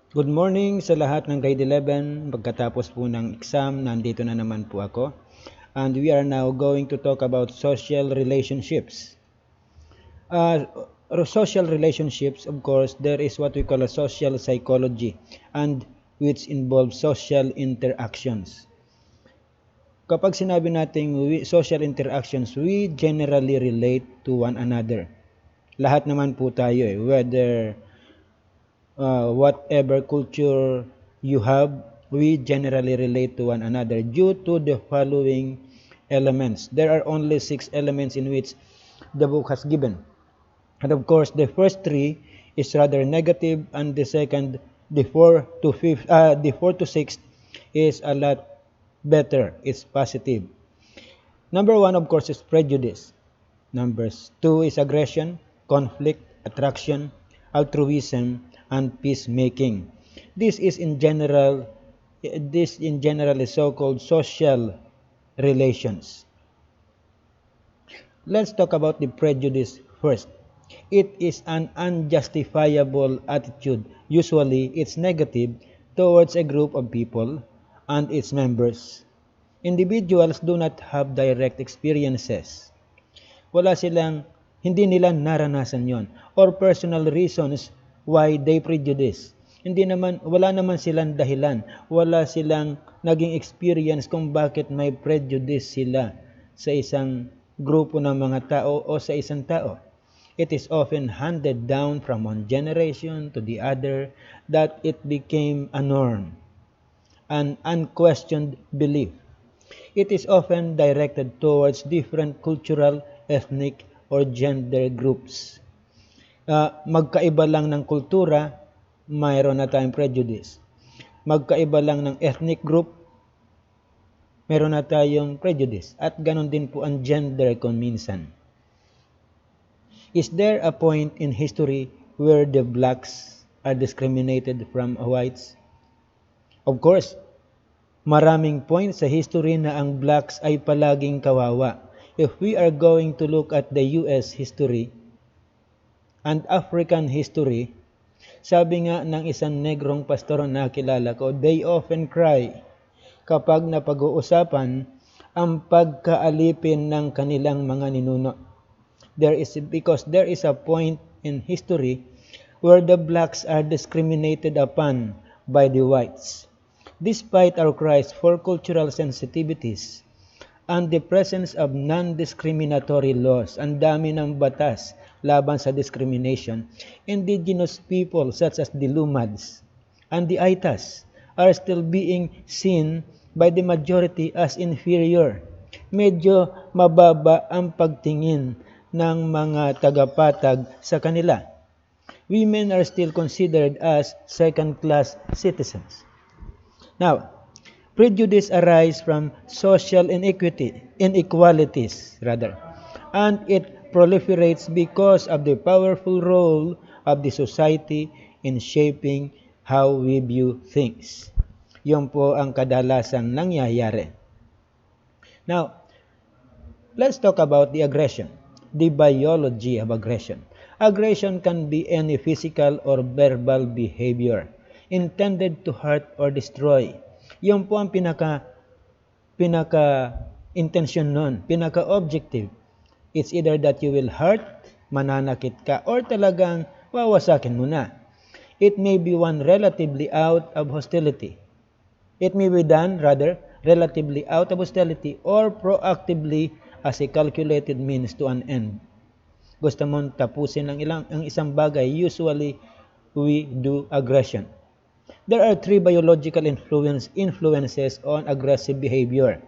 Good morning sa lahat ng grade 11. Pagkatapos po ng exam, nandito na naman po ako. And we are now going to talk about social relationships. Social relationships, of course, there is what we call a social psychology and which involves social interactions. Kapag sinabi natin social interactions, we generally relate to one another. Lahat naman po tayo whether whatever culture you have, we generally relate to one another due to the following elements. There are only 6 elements in which the book has given. And of course, the first 3 is rather negative, and the second, the 4 to 5, the 4 to 6 is a lot better. It's positive. Number 1, of course, is prejudice. Numbers 2 is aggression, conflict, attraction, altruism, and peacemaking. This in general is so-called social relations. Let's talk about the prejudice first. It is an unjustifiable attitude. Usually, it's negative towards a group of people and its members. Individuals do not have direct experiences. Hindi nila naranasan yon or personal reasons why they prejudice. Wala naman silang dahilan, wala silang naging experience kung bakit may prejudice sila sa isang grupo ng mga tao o sa isang tao. It is often handed down from one generation to the other that it became a norm, an unquestioned belief. It is often directed towards different cultural, ethnic, or gender groups. Magkaiba lang ng kultura, mayroon na tayong prejudice. Magkaiba lang ng ethnic group, meron na tayong prejudice. At ganon din po ang gender kung minsan. Is there a point in history where the blacks are discriminated from whites? Of course, maraming point sa history na ang blacks ay palaging kawawa. If we are going to look at the US history and African history, sabi nga ng isang negrong pastor na kilala ko, they often cry kapag napag-uusapan ang pagkaalipin ng kanilang mga ninuno. Because there is a point in history where the blacks are discriminated upon by the whites. Despite our cries for cultural sensitivities and the presence of non-discriminatory laws, ang dami ng batas laban sa discrimination, indigenous people such as the Lumads and the Aitas are still being seen by the majority as inferior. Medyo mababa ang pagtingin ng mga tagapatag sa kanila. Women are still considered as second-class citizens. Now, prejudice arise from social inequalities, and it proliferates because of the powerful role of the society in shaping how we view things. Yun po ang kadalasang nangyayari. Now, let's talk about the aggression, the biology of aggression. Aggression can be any physical or verbal behavior intended to hurt or destroy. Yun po ang pinaka-intention nun, pinaka-objective. It's either that you will hurt, mananakit ka, or talagang wawasakin mo na. It may be one relatively out of hostility. It may be done, relatively out of hostility or proactively as a calculated means to an end. Gusto mong tapusin ang isang bagay, usually we do aggression. There are 3 biological influences on aggressive behavior.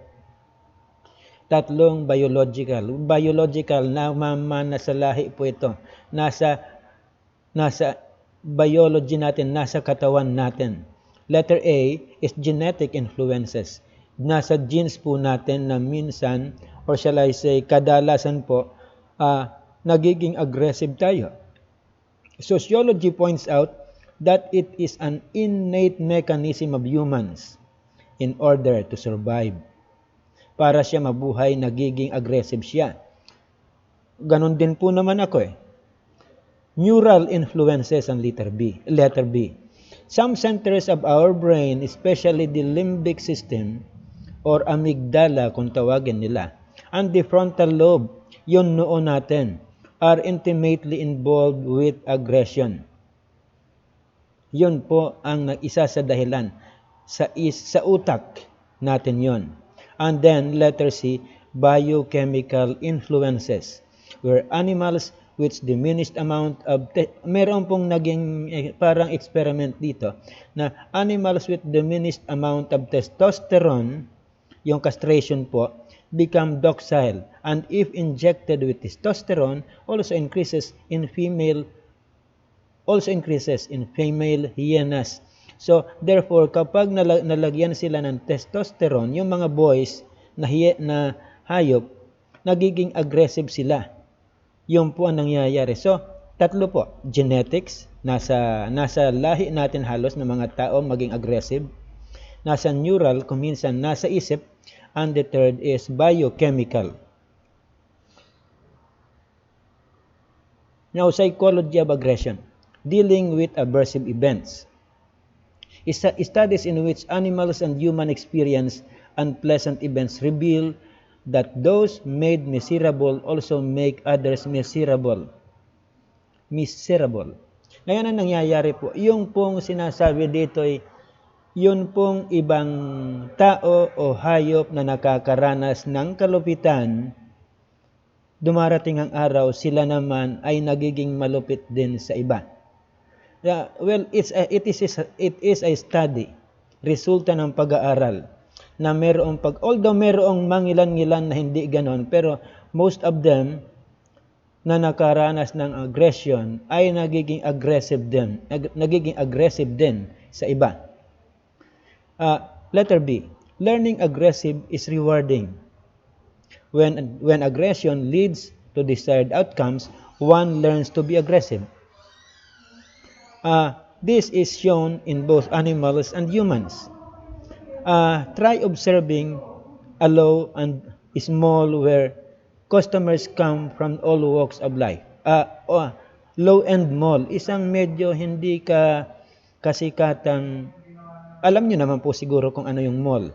Tatlong biological. Biological, namamana sa lahi po ito. Nasa biology natin, nasa katawan natin. Letter A is genetic influences. Nasa genes po natin na minsan, or shall I say, kadalasan po, nagiging aggressive tayo. Sociology points out that it is an innate mechanism of humans in order to survive. Para siya mabuhay, nagiging aggressive siya. Ganon din po naman ako. Neural influences ang letter B. Some centers of our brain, especially the limbic system or amygdala kung tawagin nila, and the frontal lobe, yung noo natin, are intimately involved with aggression. Yun po ang isa sa dahilan sa utak natin yon. And then, letter C, biochemical influences, where animals with diminished amount of, meron pong naging parang experiment dito, na animals with diminished amount of testosterone, yung castration po, become docile, and if injected with testosterone, also increases in female hyenas. So, therefore, kapag nalagyan sila ng testosterone, yung mga boys na hayop, nagiging aggressive sila. Yun po ang nangyayari. So, tatlo po, genetics, nasa lahi natin halos ng mga tao maging aggressive. Nasa neural, kung minsan nasa isip, and the third is biochemical. Now, psychology of aggression, dealing with aversive events. Studies in which animals and human experience unpleasant events reveal that those made miserable also make others miserable. Ngayon ang nangyayari po, yung pong sinasabi dito ay yun pong ibang tao o hayop na nakakaranas ng kalupitan, dumarating ang araw, sila naman ay nagiging malupit din sa iba. Well, it is a study, resulta ng pag-aaral, na although mayroong mangilan-ngilan na hindi ganon, pero most of them na nakaranas ng aggression ay nagiging aggressive din sa iba. Letter B, learning aggressive is rewarding. When aggression leads to desired outcomes, one learns to be aggressive. This is shown in both animals and humans. Try observing a low and small where customers come from all walks of life. Low-end mall, isang medyo hindi kasikatang, alam nyo naman po siguro kung ano yung mall.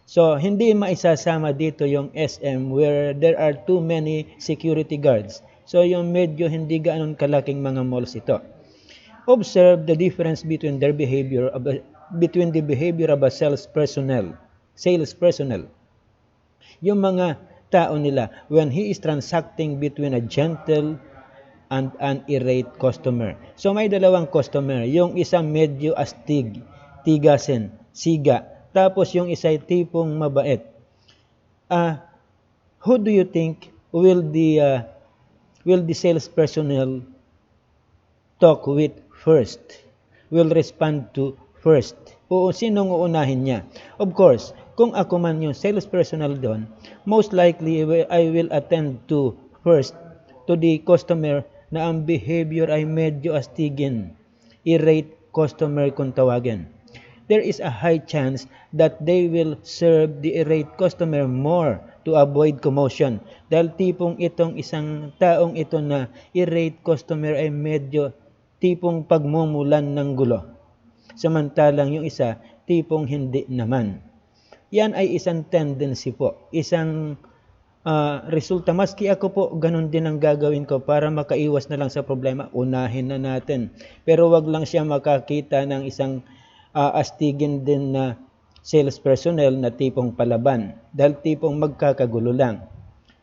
So, hindi maisasama dito yung SM where there are too many security guards. So, yung medyo hindi gaanong kalaking mga malls ito. Observe the difference between the behavior of a sales personnel. Yung mga tao nila when he is transacting between a gentle and an irate customer. So may dalawang customer, yung isang medyo astig, tigasin, siga, tapos yung isa ay tipong mabait. Who do you think will the sales personnel talk with first, will respond to first? O sinong uunahin niya? Of course, kung ako man yung sales personnel doon, most likely I will attend to first to the customer na ang behavior ay medyo astigin, irate customer kung tawagin. There is a high chance that they will serve the irate customer more to avoid commotion. Dahil tipong itong isang taong ito na irate customer ay medyo tipong pagmumulan ng gulo. Samantalang yung isa, tipong hindi naman. Yan ay isang tendency po, isang resulta. Maski ako po, ganun din ang gagawin ko para makaiwas na lang sa problema. Unahin na natin. Pero wag lang siya makakita ng isang astigin din na sales personnel na tipong palaban. Dahil tipong magkakagulo lang.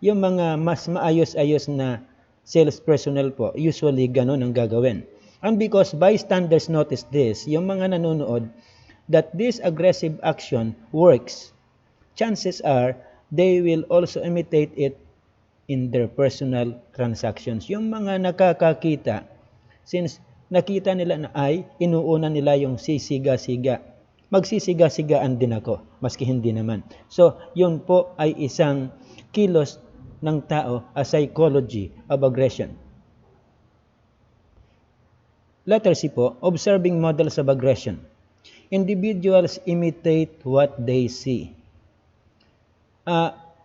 Yung mga mas maayos-ayos na sales personnel po, usually ganun ang gagawin. And because bystanders notice this, yung mga nanonood, that this aggressive action works, chances are they will also imitate it in their personal transactions. Yung mga nakakakita, since nakita nila na ay, inuuna nila yung sisiga-siga. Magsisiga-sigaan din ako, maski hindi naman. So, yun po ay isang kilos ng tao, a psychology of aggression. Letter C po, observing models of aggression. Individuals imitate what they see.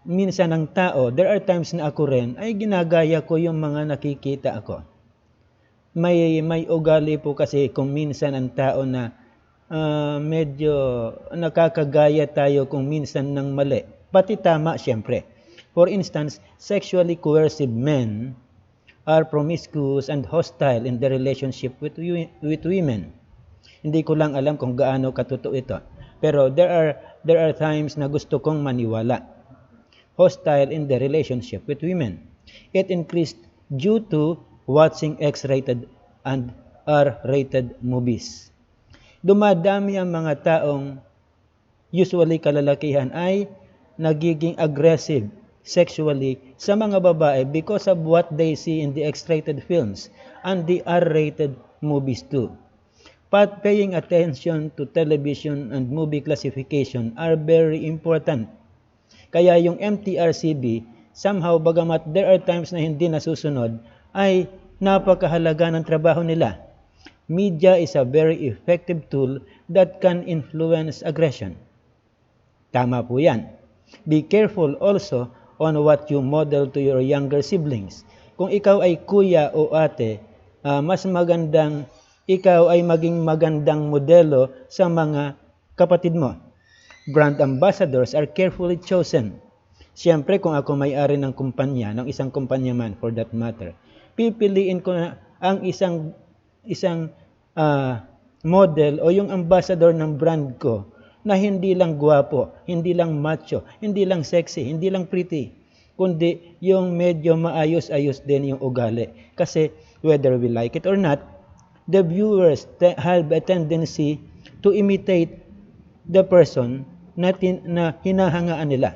Minsan ang tao, there are times na ako rin, ay ginagaya ko yung mga nakikita ako. May ugali po kasi kung minsan ang tao na medyo nakakagaya tayo kung minsan ng mali. Pati tama siyempre. For instance, sexually coercive men are promiscuous and hostile in their relationship with women. Hindi ko lang alam kung gaano katotoo ito. Pero there are times na gusto kong maniwala. Hostile in the relationship with women. It increased due to watching X-rated and R-rated movies. Dumadami ang mga taong usually kalalakihan ay nagiging aggressive sexually sa mga babae because of what they see in the X-rated films and the R-rated movies too. But paying attention to television and movie classification are very important. Kaya yung MTRCB, somehow bagamat there are times na hindi nasusunod, ay napakahalaga ng trabaho nila. Media is a very effective tool that can influence aggression. Tama po yan. Be careful also on what you model to your younger siblings. Kung ikaw ay kuya o ate, mas magandang ikaw ay maging magandang modelo sa mga kapatid mo. Brand ambassadors are carefully chosen. Siyempre, kung ako may-ari ng kumpanya, ng isang kumpanya man for that matter, pipiliin ko na ang isang model o yung ambassador ng brand ko na hindi lang gwapo, hindi lang macho, hindi lang sexy, hindi lang pretty, kundi yung medyo maayos-ayos din yung ugali. Kasi whether we like it or not, the viewers have a tendency to imitate the person na hinahangaan nila.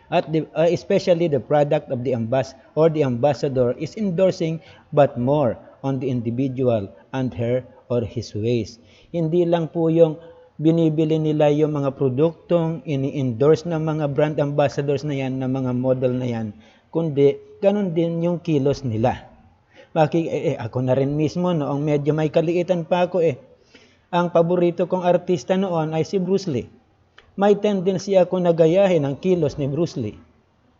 At especially the product of the ambassador is endorsing but more on the individual and her or his ways. Hindi lang po yung binibili nila yung mga produktong ini-endorse ng mga brand ambassadors na yan, ng mga model na yan, kundi ganun din yung kilos nila. Ako na rin mismo noong medyo may kaliitan pa ako Ang paborito kong artista noon ay si Bruce Lee. May tendency ako na gayahin ang kilos ni Bruce Lee.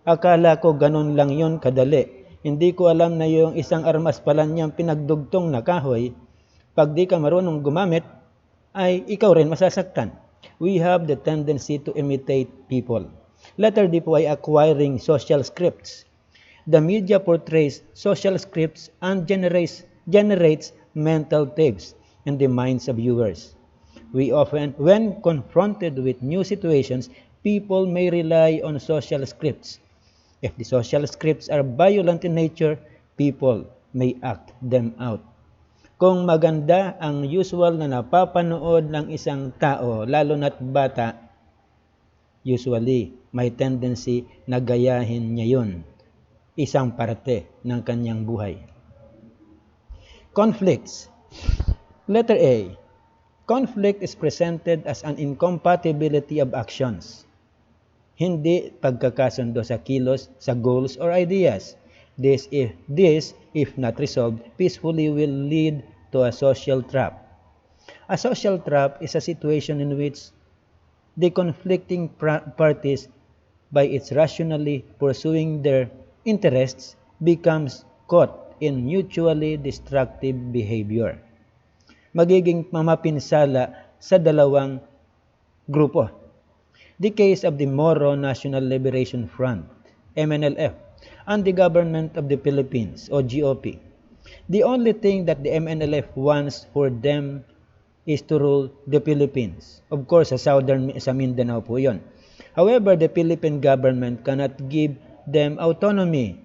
Akala ko ganun lang yon kadali. Hindi ko alam na yung isang armas pala niyang pinagdugtong na kahoy, pag di ka marunong gumamit, ay ikaw rin masasaktan. We have the tendency to imitate people. Letter D po ay acquiring social scripts. The media portrays social scripts and generates mental tapes in the minds of viewers. We often, when confronted with new situations, people may rely on social scripts. If the social scripts are violent in nature, people may act them out. Kung maganda ang usual na napapanood ng isang tao, lalo na't bata, usually may tendency na gayahin niya yun. Isang parte ng kanyang buhay. Conflicts. Letter A. Conflict is presented as an incompatibility of actions. Hindi pagkakasundo sa kilos, sa goals or ideas. This, if not resolved peacefully, will lead to a social trap. A social trap is a situation in which the conflicting parties, by its rationally pursuing their interests, becomes caught in mutually destructive behavior. Magiging mamapinsala sa dalawang grupo. The case of the Moro National Liberation Front, MNLF, and the government of the Philippines, o GOP. The only thing that the MNLF wants for them is to rule the Philippines. Of course, sa Mindanao po yon. However, the Philippine government cannot give them autonomy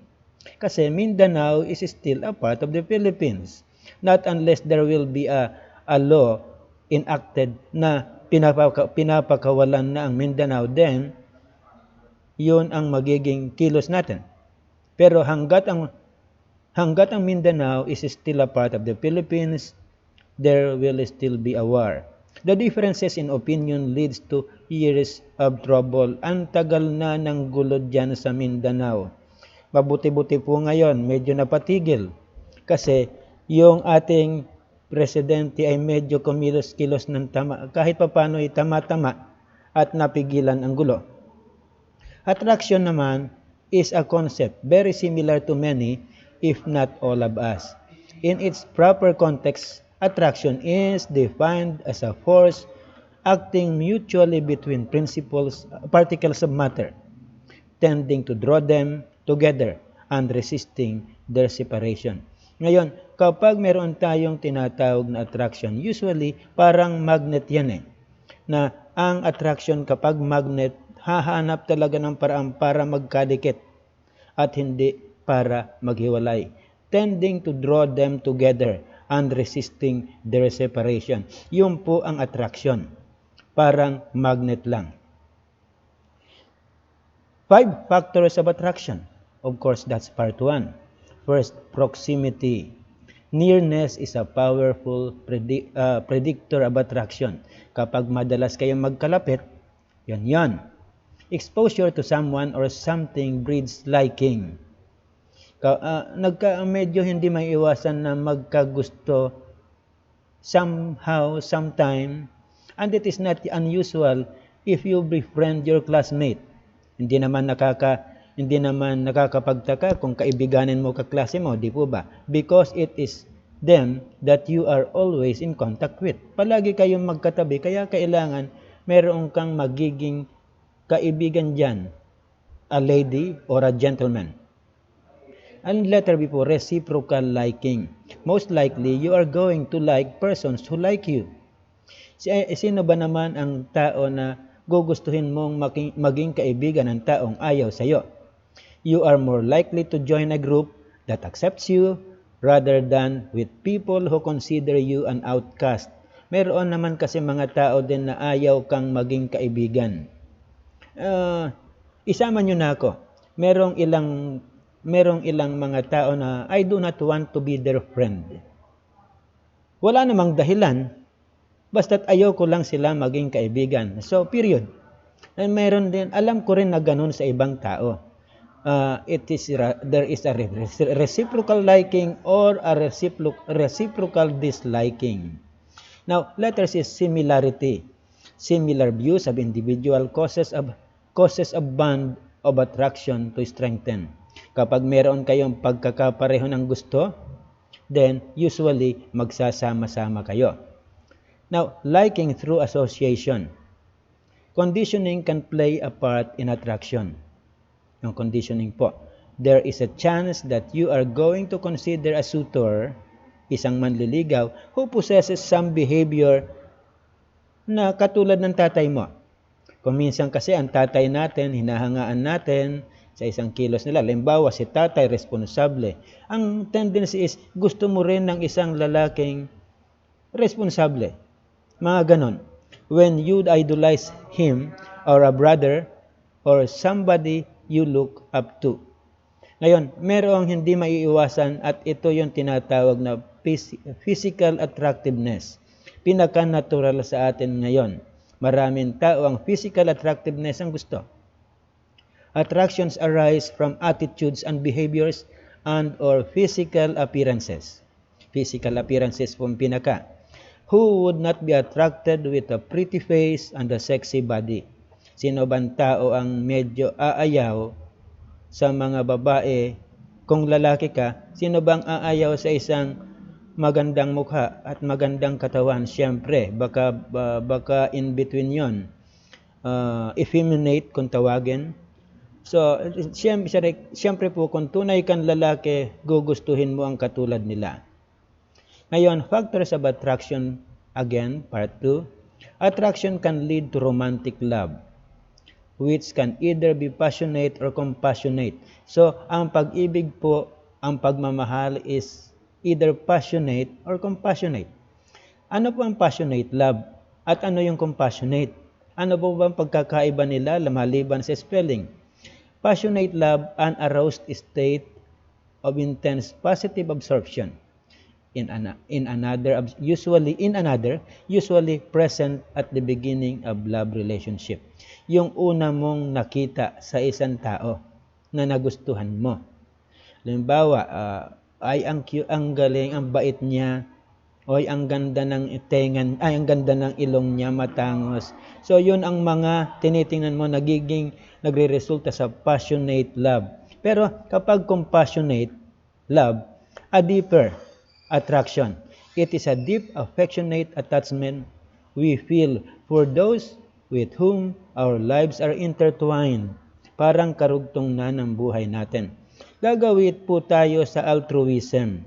kasi Mindanao is still a part of the Philippines. Not unless there will be a law enacted na pinapakawalan na ang Mindanao, then yun ang magiging kilos natin. Pero hanggat ang Mindanao is still a part of the Philippines, there will still be a war. The differences in opinion leads to years of trouble. Ang tagal na ng gulo dyan sa Mindanao. Mabuti-buti po ngayon, medyo napatigil. Kasi yung ating presidente ay medyo kumilos-kilos ng tama. Kahit papano ay tama-tama at napigilan ang gulo. Attraction naman is a concept very similar to many, if not all of us. In its proper context, attraction is defined as a force acting mutually between particles of matter, tending to draw them together and resisting their separation. Ngayon, kapag meron tayong tinatawag na attraction, usually parang magnet yan na ang attraction kapag magnet, hahanap talaga ng paraan para magkadikit at hindi para maghiwalay, tending to draw them together and resisting their separation. Yun po ang attraction. Parang magnet lang. 5 factors of attraction. Of course, that's part 1. First, proximity. Nearness is a powerful predictor of attraction. Kapag madalas kayong magkalapit, yan. Exposure to someone or something breeds liking. Medyo hindi may iwasan na magkagusto somehow, sometime, and it is not unusual if you befriend your classmate. Hindi naman nakakapagtaka kung kaibiganin mo kaklase mo, di po ba? Because it is them that you are always in contact with. Palagi kayong magkatabi, kaya kailangan meron kang magiging kaibigan dyan, a lady or a gentleman. And letter B po, reciprocal liking. Most likely, you are going to like persons who like you. Sino ba naman ang tao na gugustuhin mong maging kaibigan ng taong ayaw sa'yo? You are more likely to join a group that accepts you rather than with people who consider you an outcast. Meron naman kasi mga tao din na ayaw kang maging kaibigan. Isama nyo na ako. Merong ilang mga tao na I do not want to be their friend. Wala namang dahilan, basta't ayaw ko lang sila maging kaibigan. So, period. And meron din, alam ko rin na ganun sa ibang tao. There is a reciprocal liking or a reciprocal disliking. Now, letter C is similarity. Similar views of individual causes a bond of attraction to strengthen. Kapag meron kayong pagkakapareho ng gusto, then usually magsasama-sama kayo. Now, liking through association. Conditioning can play a part in attraction. Yung conditioning po. There is a chance that you are going to consider a suitor, isang manliligaw, who possesses some behavior na katulad ng tatay mo. Kung minsan kasi ang tatay natin, hinahangaan natin sa isang kilos nila. Halimbawa, si tatay responsable. Ang tendency is gusto mo rin ng isang lalaking responsable. Mga ganon. When you idolize him or a brother or somebody you look up to. Ngayon, merong hindi maiiwasan at ito yung tinatawag na physical attractiveness. Pinaka-natural sa atin ngayon. Maraming tao ang physical attractiveness ang gusto. Attractions arise from attitudes and behaviors and or physical appearances. Physical appearances pong pinaka. Who would not be attracted with a pretty face and a sexy body? Sino bang tao ang medyo aayaw sa mga babae? Kung lalaki ka, sino bang aayaw sa isang magandang mukha at magandang katawan? Siyempre, baka in between yon. Effeminate kung tawagin. So, siyempre po, kung tunay kang lalaki, gugustuhin mo ang katulad nila. Ngayon, factors of attraction, again, part 2. Attraction can lead to romantic love, which can either be passionate or compassionate. So, ang pag-ibig po, ang pagmamahal is either passionate or compassionate. Ano po ang passionate love? At ano yung compassionate? Ano po ba ang pagkakaiba nila maliban sa spelling? Passionate love, an aroused state of intense positive absorption usually present at the beginning of love relationship. Yung una mong nakita sa isang tao na nagustuhan mo. Halimbawa, ang galing, ang bait niya, oy ang ganda ng ang ganda ng ilong niya, matangos. So yun ang mga tinitingnan mo nagreresulta sa passionate love. Pero kapag compassionate love, a deeper attraction. It is a deep, affectionate attachment we feel for those with whom our lives are intertwined. Parang karugtong na ng buhay natin. Gagawin po tayo sa altruism,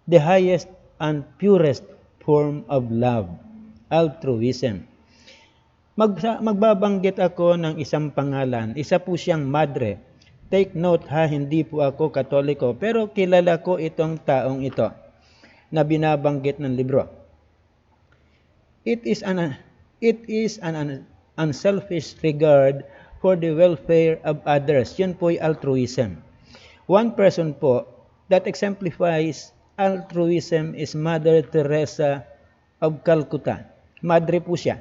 the highest and purest form of love. Altruism. Magbabanggit ako ng isang pangalan. Isa po siyang Madre. Take note ha, hindi po ako Katoliko, pero kilala ko itong taong ito na binabanggit ng libro. It is an unselfish regard for the welfare of others. Yun po ay altruism. One person po that exemplifies altruism is Mother Teresa of Calcutta. Madre po siya.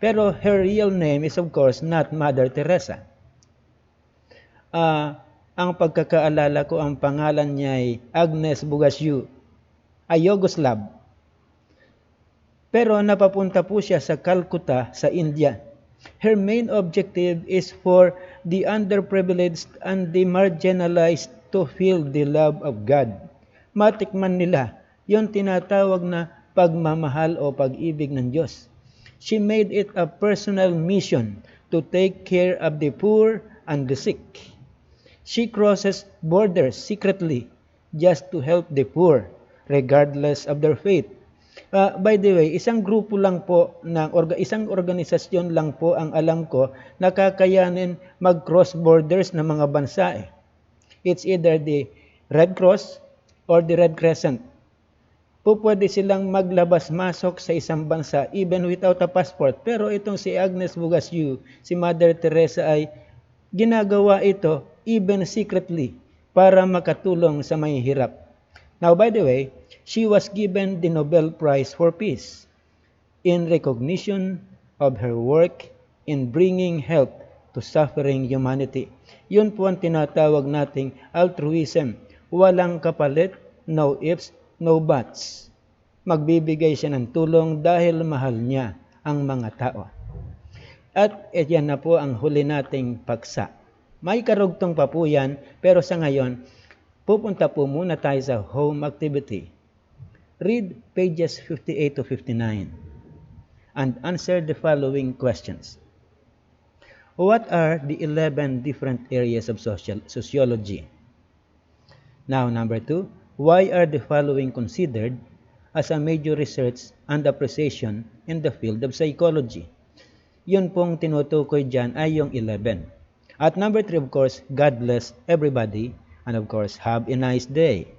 Pero her real name is of course not Mother Teresa. Ang pagkakaalala ko, ang pangalan niya ay Agnes Bugasiu, ay Yugoslav. Pero napapunta po siya sa Calcutta, sa India. Her main objective is for the underprivileged and the marginalized to feel the love of God. Matikman nila yung tinatawag na pagmamahal o pag-ibig ng Diyos. She made it a personal mission to take care of the poor and the sick. She crosses borders secretly just to help the poor, regardless of their faith. By the way, isang grupo lang po, isang organisasyon lang po ang alam ko na kakayanin mag-cross borders ng mga bansa. It's either the Red Cross or the Red Crescent. Pwede silang maglabas-masok sa isang bansa even without a passport. Pero itong si Agnes Bugasiu, si Mother Teresa ay ginagawa ito even secretly para makatulong sa mahihirap. Now, by the way, she was given the Nobel Prize for Peace in recognition of her work in bringing help to suffering humanity. Yun po ang tinatawag nating altruism. Walang kapalit, no ifs, no buts. Magbibigay siya ng tulong dahil mahal niya ang mga tao. At yan na po ang huli nating paksa. May karugtong pa po yan, pero sa ngayon, pupunta po muna tayo sa home activity. Read pages 58 to 59 and answer the following questions. What are the 11 different areas of sociology? Now, number 2, why are the following considered as a major research and appreciation in the field of psychology? Yun pong tinutukoy dyan ay yung 11. At number 3, of course, God bless everybody, and of course, have a nice day.